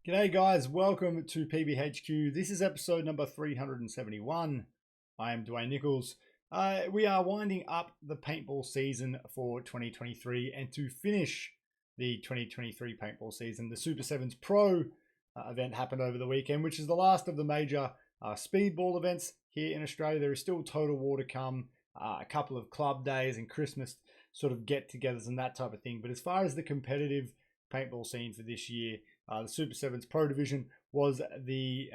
G'day guys, welcome to PBHQ. This is episode number 371. I am Dwayne Nichols. We are winding up the paintball season for 2023, and to finish the 2023 paintball season, the Super Sevens Pro event happened over the weekend, which is the last of the major speedball events here in Australia. There is still Total War to come, a couple of club days and Christmas sort of get-togethers and that type of thing. But as far as the competitive paintball scene for this year, the Super Sevens Pro Division was the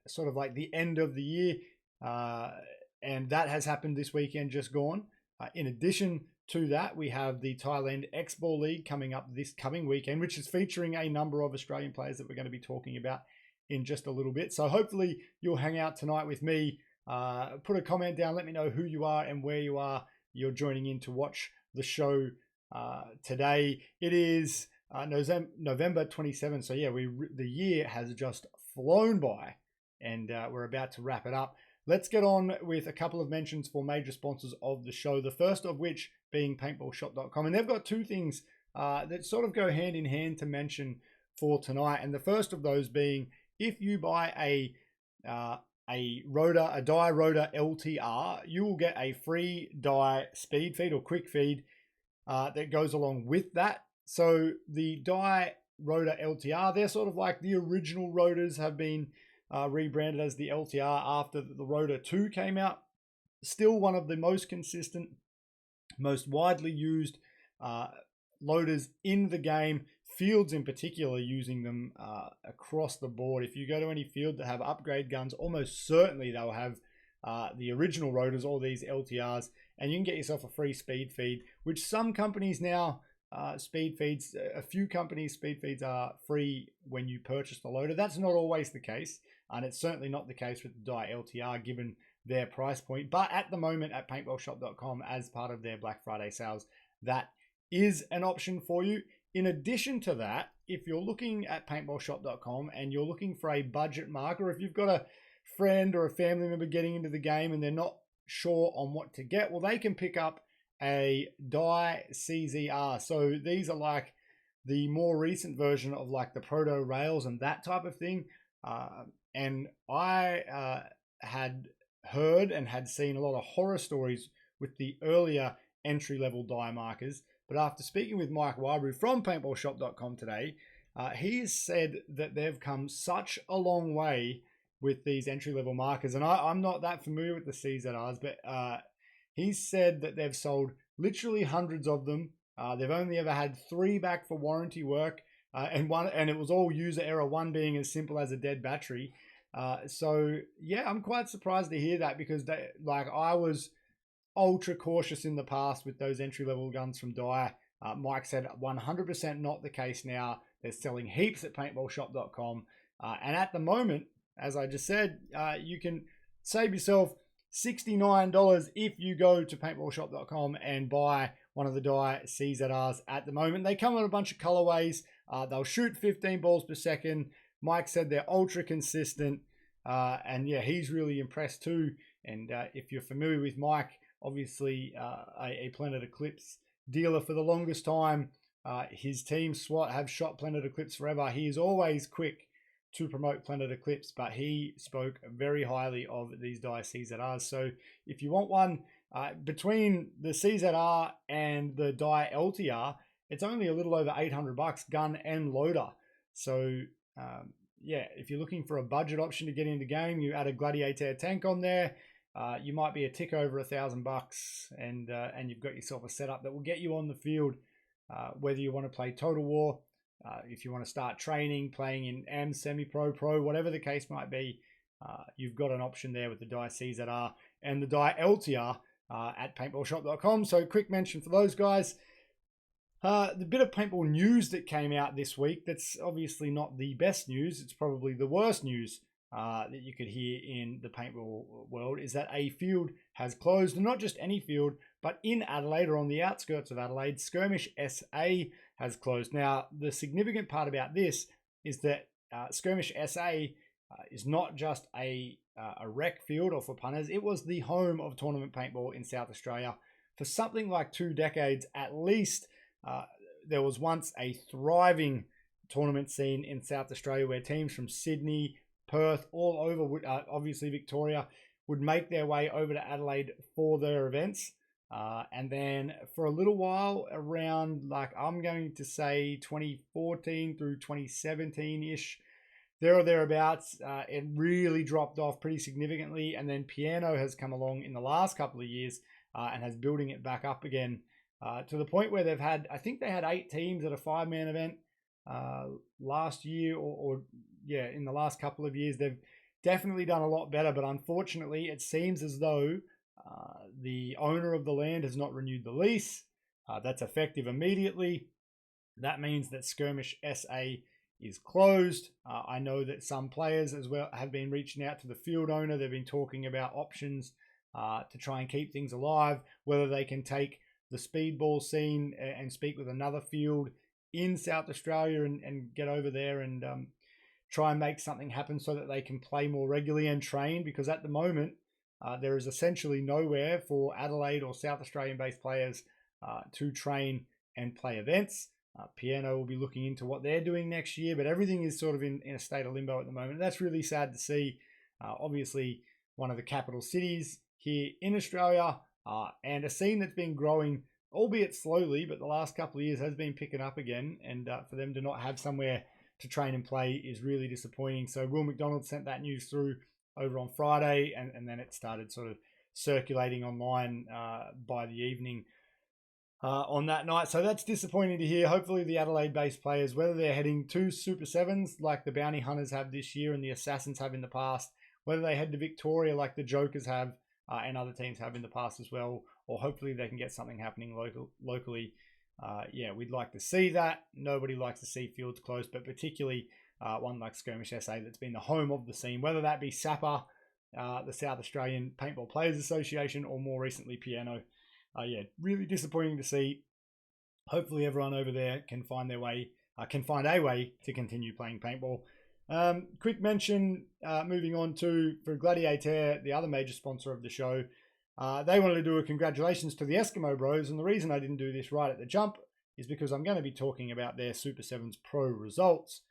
sort of like the end of the year, and that has happened this weekend, just gone. In addition to that, we have the Thailand X-Ball League coming up this coming weekend, which is featuring a number of Australian players that we're going to be talking about in just a little bit. So hopefully you'll hang out tonight with me. Put a comment down, let me know who you are and where you're joining in to watch the show today. It is November 27th. So yeah, the year has just flown by, and we're about to wrap it up. Let's get on with a couple of mentions for major sponsors of the show. The first of which being paintballshop.com, and they've got two things that sort of go hand in hand to mention for tonight. And the first of those being, if you buy a die rotor LTR, you will get a free die speed feed or quick feed that goes along with that. So the die rotor LTR, they're sort of like the original rotors have been rebranded as the LTR after the Rotor 2 came out. Still one of the most consistent, most widely used loaders in the game. Fields in particular using them across the board. If you go to any field that have upgrade guns, almost certainly they'll have the original rotors, all these LTRs, and you can get yourself a free speed feed, which some companies now speed feeds, a few companies speed feeds are free when you purchase the loader. That's not always the case, and it's certainly not the case with the die LTR given their price point. But at the moment at paintballshop.com, as part of their Black Friday sales, that is an option for you. In addition to that, if you're looking at paintballshop.com and you're looking for a budget marker, if you've got a friend or a family member getting into the game and they're not sure on what to get, well, they can pick up a die CZR. So these are like the more recent version of like the proto rails and that type of thing. And I had heard and had seen a lot of horror stories with the earlier entry-level die markers. But after speaking with Mike Wybrew from paintballshop.com today, he has said that they've come such a long way with these entry-level markers. And I'm not that familiar with the CZRs, but he said that they've sold literally hundreds of them. They've only ever had 3 back for warranty work, and it was all user error, one being as simple as a dead battery. So yeah, I'm quite surprised to hear that, because I was ultra cautious in the past with those entry-level guns from Dye. Mike said 100% not the case now. They're selling heaps at paintballshop.com, and at the moment, as I just said, you can save yourself $69 if you go to paintballshop.com and buy one of the die CZRs at the moment. They come in a bunch of colorways. They'll shoot 15 balls per second. Mike said they're ultra consistent, and yeah, he's really impressed too. And if you're familiar with Mike, obviously a Planet Eclipse dealer for the longest time, his team SWAT have shot Planet Eclipse forever. He is always quick to promote Planet Eclipse, but he spoke very highly of these die CZRs. So if you want one, between the CZR and the die LTR, it's only a little over 800 bucks, gun and loader. So yeah, if you're looking for a budget option to get into the game, you add a Gladiator tank on there, you might be a tick over $1,000, and you've got yourself a setup that will get you on the field, whether you want to play Total War, if you want to start training, playing in AM, semi-pro, pro, whatever the case might be, you've got an option there with the die CZR and the die LTR at paintballshop.com. So quick mention for those guys. The bit of paintball news that came out this week, that's obviously not the best news, it's probably the worst news that you could hear in the paintball world, is that a field has closed, and not just any field, but in Adelaide, or on the outskirts of Adelaide, Skirmish SA has closed. Now, the significant part about this is that Skirmish SA is not just a rec field or for punters. It was the home of tournament paintball in South Australia for something like 2 decades at least. There was once a thriving tournament scene in South Australia, where teams from Sydney, Perth, all over, would, obviously Victoria, would make their way over to Adelaide for their events. And then for a little while, around, like, I'm going to say 2014 through 2017-ish, there or thereabouts, it really dropped off pretty significantly. And then piano has come along in the last couple of years and has building it back up again to the point where they've had, I think they had 8 teams at a 5-man event last year, or in the last couple of years. They've definitely done a lot better, but unfortunately it seems as though the owner of the land has not renewed the lease. That's effective immediately. That means that Skirmish SA is closed. I know that some players as well have been reaching out to the field owner. They've been talking about options to try and keep things alive, whether they can take the speedball scene and speak with another field in South Australia and get over there and try and make something happen so that they can play more regularly and train, because at the moment there is essentially nowhere for Adelaide or South Australian based players to train and play events. Piano will be looking into what they're doing next year, but everything is sort of in a state of limbo at the moment. That's really sad to see. Obviously one of the capital cities here in Australia, and a scene that's been growing, albeit slowly, but the last couple of years has been picking up again. And for them to not have somewhere to train and play is really disappointing. So Will McDonald sent that news through over on Friday, and then it started sort of circulating online by the evening on that night. So that's disappointing to hear. Hopefully the Adelaide-based players, whether they're heading to Super Sevens like the Bounty Hunters have this year and the Assassins have in the past, whether they head to Victoria like the Jokers have and other teams have in the past as well, or hopefully they can get something happening locally. We'd like to see that. Nobody likes to see fields closed, but particularly one like Skirmish SA that's been the home of the scene, whether that be SAPA, the South Australian Paintball Players Association, or more recently Piano. Really disappointing to see. Hopefully everyone over there can find a way to continue playing paintball. Quick mention, moving on for Gladiator, the other major sponsor of the show. They wanted to do a congratulations to the Eskimo Bros, and the reason I didn't do this right at the jump is because I'm going to be talking about their Super Sevens Pro results.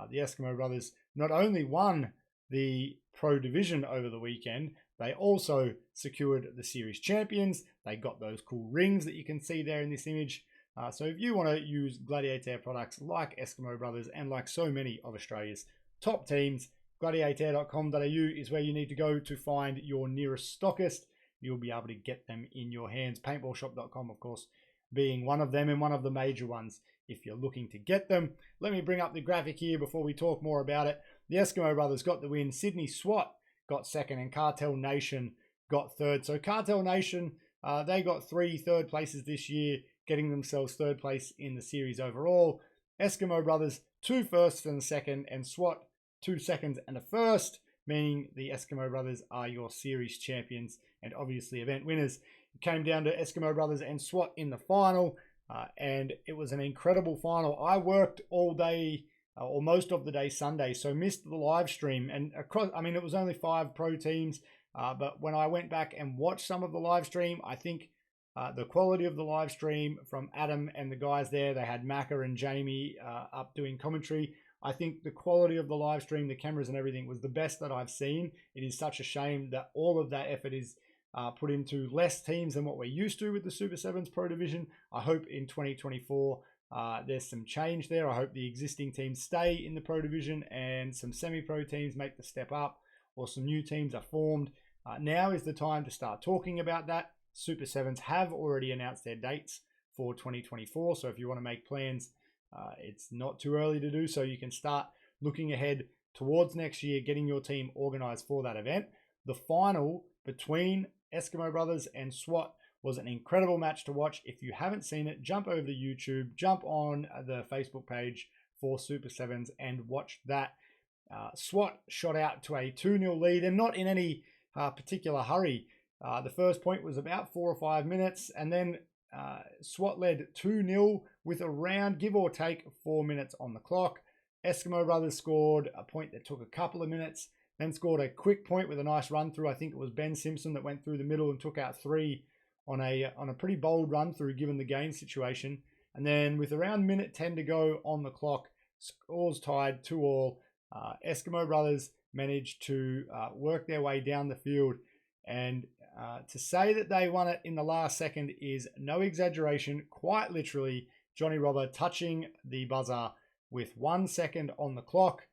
The Eskimo Brothers not only won the Pro Division over the weekend, they also secured the Series Champions. They got those cool rings that you can see there in this image. So if you want to use Gladiator products like Eskimo Brothers and like so many of Australia's top teams, gladiator.com.au is where you need to go to find your nearest stockist. You'll be able to get them in your hands. Paintballshop.com, of course, being one of them and one of the major ones if you're looking to get them. Let me bring up the graphic here before we talk more about it. The Eskimo Brothers got the win. Sydney SWAT got second and Cartel Nation got third. So Cartel Nation, they got 3 third places this year, getting themselves third place in the series overall. Eskimo Brothers, 2 firsts and a second, and SWAT, 2 seconds and a first, meaning the Eskimo Brothers are your series champions and obviously event winners. It came down to Eskimo Brothers and SWAT in the final, and it was an incredible final. I worked all day, or most of the day Sunday, so missed the live stream. And across, I mean, it was only 5 pro teams, but when I went back and watched some of the live stream, I think the quality of the live stream from Adam and the guys there, they had Macca and Jamie up doing commentary. I think the quality of the live stream, the cameras and everything was the best that I've seen. It is such a shame that all of that effort is put into less teams than what we're used to with the Super Sevens Pro Division. I hope in 2024 there's some change there. I hope the existing teams stay in the Pro Division and some semi-pro teams make the step up, or some new teams are formed. Now is the time to start talking about that. Super Sevens have already announced their dates for 2024, so if you want to make plans, it's not too early to do so. You can start looking ahead towards next year, getting your team organized for that event. The final between Eskimo Brothers and SWAT was an incredible match to watch. If you haven't seen it, jump over to YouTube, jump on the Facebook page for Super Sevens and watch that. SWAT shot out to a 2-0 lead, and not in any particular hurry. The first point was about 4 or 5 minutes, and then SWAT led 2-0 with around, give or take, 4 minutes on the clock. Eskimo Brothers scored a point that took a couple of minutes, then scored a quick point with a nice run through. I think it was Ben Simpson that went through the middle and took out 3 on a pretty bold run through given the game situation. And then with around minute 10 to go on the clock, Scores tied 2-2. Eskimo brothers managed to work their way down the field, and to say that they won it in the last second is no exaggeration. Quite literally, Johnny Robber touching the buzzer with 1 second on the clock.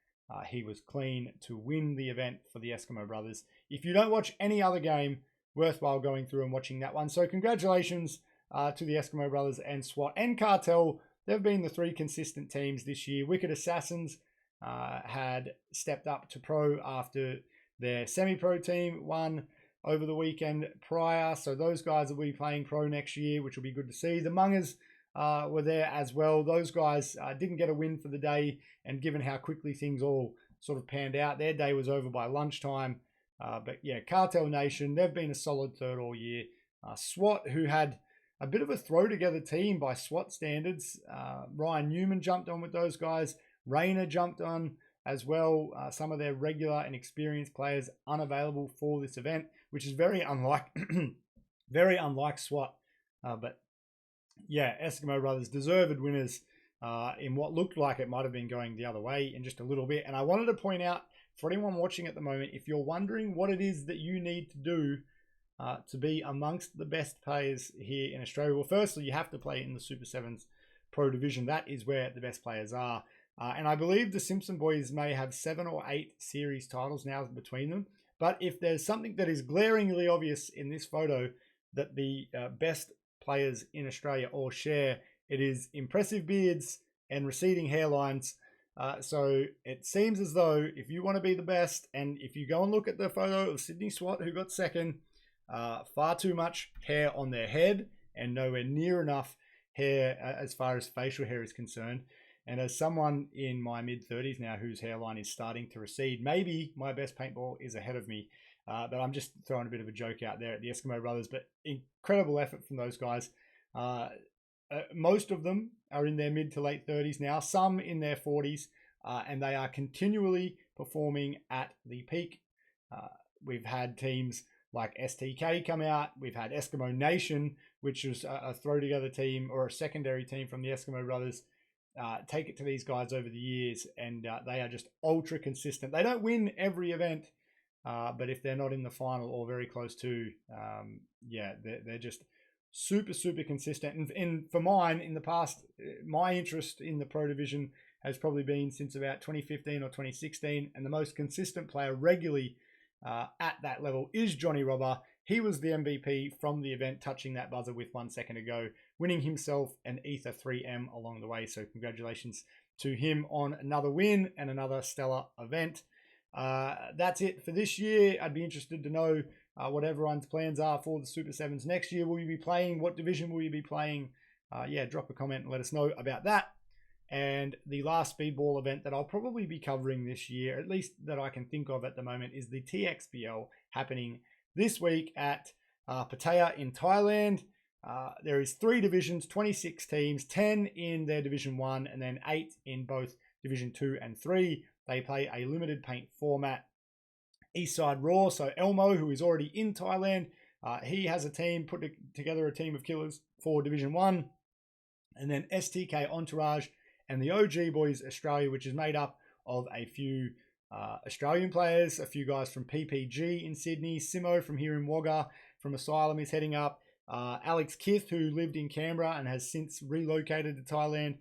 He was clean to win the event for the Eskimo brothers. If you don't watch any other game, worthwhile going through and watching that one. So congratulations to the Eskimo brothers and SWAT and Cartel. They've been the 3 consistent teams this year. Wicked Assassins had stepped up to pro after their semi-pro team won over the weekend prior. So those guys will be playing pro next year, which will be good to see. The Mungers were there as well. Those guys didn't get a win for the day, and given how quickly things all sort of panned out, their day was over by lunchtime. But yeah, Cartel Nation, they've been a solid third all year. SWAT, who had a bit of a throw-together team by SWAT standards. Ryan Newman jumped on with those guys. Rayner jumped on as well. Some of their regular and experienced players unavailable for this event, which is very unlike SWAT. But yeah, Eskimo brothers deserved winners in what looked like it might have been going the other way in just a little bit. And I wanted to point out for anyone watching at the moment, if you're wondering what it is that you need to do to be amongst the best players here in Australia, well, firstly, you have to play in the Super Sevens Pro Division. That is where the best players are. And I believe the Simpson boys may have 7 or 8 series titles now between them. But if there's something that is glaringly obvious in this photo that the best players in Australia all share, it is impressive beards and receding hairlines. So it seems as though if you want to be the best, and if you go and look at the photo of Sydney SWAT, who got second, far too much hair on their head and nowhere near enough hair as far as facial hair is concerned. And as someone in my mid-30s now whose hairline is starting to recede, maybe my best paintball is ahead of me. But I'm just throwing a bit of a joke out there at the Eskimo brothers. But incredible effort from those guys. Most of them are in their mid to late 30s now, some in their 40s, and they are continually performing at the peak. We've had teams like STK come out. We've had Eskimo Nation, which was a throw-together team or a secondary team from the Eskimo brothers, take it to these guys over the years, and they are just ultra consistent. They don't win every event, but if they're not in the final or very close to, yeah, they're just super consistent. And for mine, in the past, my interest in the Pro Division has probably been since about 2015 or 2016, and the most consistent player regularly at that level is Johnny Robber. He was the MVP from the event, touching that buzzer with 1 second to go, winning himself an Ether 3M along the way. So congratulations to him on another win and another stellar event. That's it for this year. I'd be interested to know what everyone's plans are for the Super Sevens next year. Will you be playing? What division will you be playing? Yeah, drop a comment and let us know about that. And the last speedball event that I'll probably be covering this year, at least that I can think of at the moment, is the TXBL happening this week at Pattaya in Thailand. There is 3 divisions, 26 teams, 10 in their Division 1 and then 8 in both Division 2 and 3. They play a limited paint format. Eastside Raw, so Elmo, who is already in Thailand, he has a team, put together a team of killers for Division 1. And then STK Entourage and the OG Boys Australia, which is made up of a few Australian players, a few guys from PPG in Sydney, Simo from here in Wagga from Asylum is heading up, Alex Kith, who lived in Canberra and has since relocated to Thailand,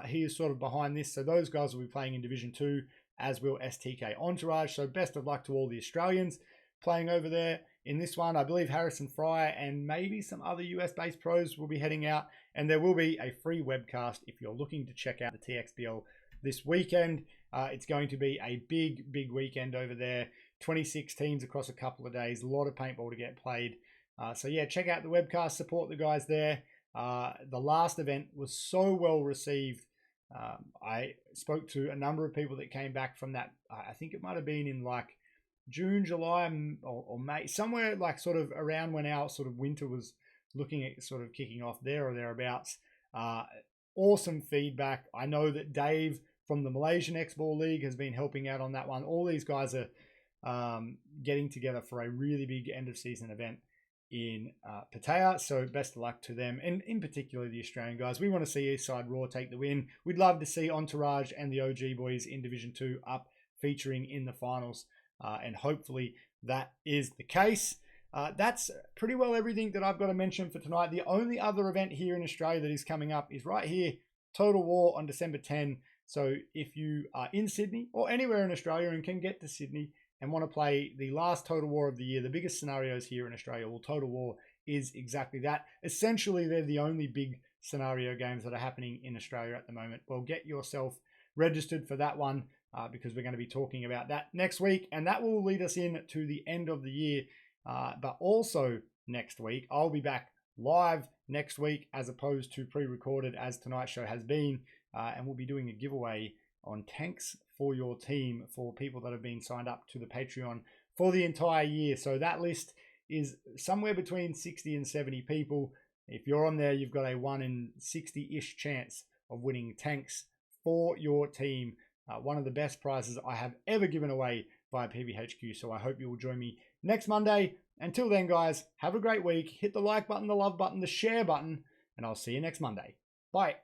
he is sort of behind this. So those guys will be playing in Division 2, as will STK Entourage. So best of luck to all the Australians playing over there in this one. I believe Harrison Fry and maybe some other US-based pros will be heading out, and there will be a free webcast if you're looking to check out the TXBL this weekend. It's going to be a big weekend over there. 26 teams across a couple of days, a lot of paintball to get played. So yeah, check out the webcast, support the guys there. The last event was so well received. I spoke to a number of people that came back from that. I think it might have been in like June, July, or May, somewhere like sort of around when our sort of winter was looking at sort of kicking off there or thereabouts. Awesome feedback. I know that Dave from the Malaysian X-Ball League has been helping out on that one. All these guys are getting together for a really big end of season event in Pattaya. So best of luck to them, and in particular the Australian guys. We want to see Eastside Raw take the win. We'd love to see Entourage and the OG boys in Division 2 up featuring in the finals, and hopefully that is the case. That's pretty well everything that I've got to mention for tonight. The only other event here in Australia that is coming up is right here, Total War on December 10. So if you are in Sydney or anywhere in Australia and can get to Sydney and want to play the last Total War of the year, the biggest scenarios here in Australia, well, Total War is exactly that. Essentially, they're the only big scenario games that are happening in Australia at the moment. Well, get yourself registered for that one because we're going to be talking about that next week, and that will lead us in to the end of the year. But also next week, I'll be back live next week as opposed to pre-recorded as tonight's show has been, and we'll be doing a giveaway on tanks for your team for people that have been signed up to the Patreon for the entire year. So that list is somewhere between 60 and 70 people. If you're on there, you've got a 1 in 60-ish chance of winning tanks for your team. One of the best prizes I have ever given away via PBHQ. So I hope you will join me next Monday. Until then, guys, have a great week. Hit the like button, the love button, the share button, and I'll see you next Monday. Bye.